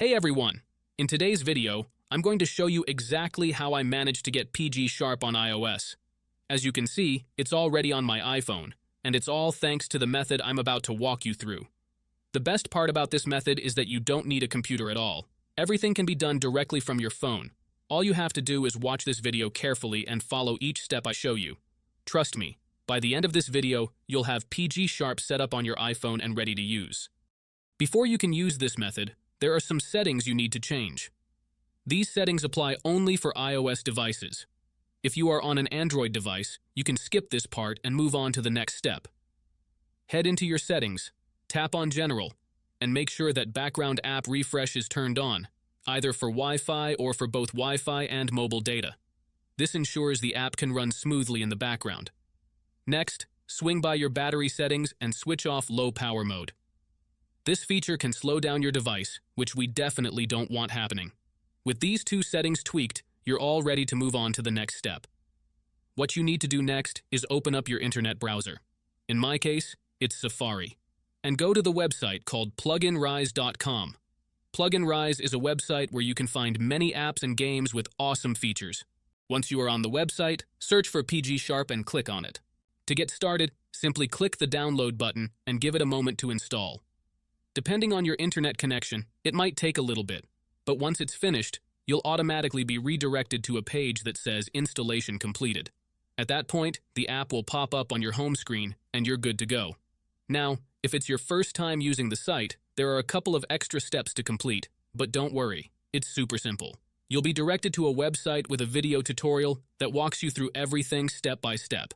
Hey everyone! In today's video, I'm going to show you exactly how I managed to get PGSharp on iOS. As you can see, it's already on my iPhone, and it's all thanks to the method I'm about to walk you through. The best part about this method is that you don't need a computer at all. Everything can be done directly from your phone. All you have to do is watch this video carefully and follow each step I show you. Trust me, by the end of this video, you'll have PGSharp set up on your iPhone and ready to use. Before you can use this method, there are some settings you need to change. These settings apply only for iOS devices. If you are on an Android device, you can skip this part and move on to the next step. Head into your settings, tap on General, and make sure that background app refresh is turned on, either for Wi-Fi or for both Wi-Fi and mobile data. This ensures the app can run smoothly in the background. Next, swing by your battery settings and switch off low power mode. This feature can slow down your device, which we definitely don't want happening. With these two settings tweaked, you're all ready to move on to the next step. What you need to do next is open up your internet browser. In my case, it's Safari. And go to the website called pluginrise.com. Pluginrise is a website where you can find many apps and games with awesome features. Once you are on the website, search for PGSharp and click on it. To get started, simply click the download button and give it a moment to install. Depending on your internet connection, it might take a little bit, but once it's finished, you'll automatically be redirected to a page that says Installation Completed. At that point, the app will pop up on your home screen and you're good to go. Now, if it's your first time using the site, there are a couple of extra steps to complete, but don't worry, it's super simple. You'll be directed to a website with a video tutorial that walks you through everything step by step.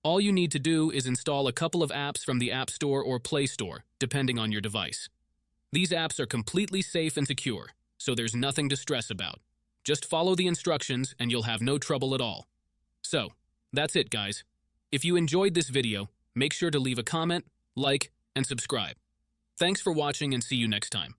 All you need to do is install a couple of apps from the App Store or Play Store, depending on your device. These apps are completely safe and secure, so there's nothing to stress about. Just follow the instructions and you'll have no trouble at all. So, that's it, guys. If you enjoyed this video, make sure to leave a comment, like, and subscribe. Thanks for watching and see you next time.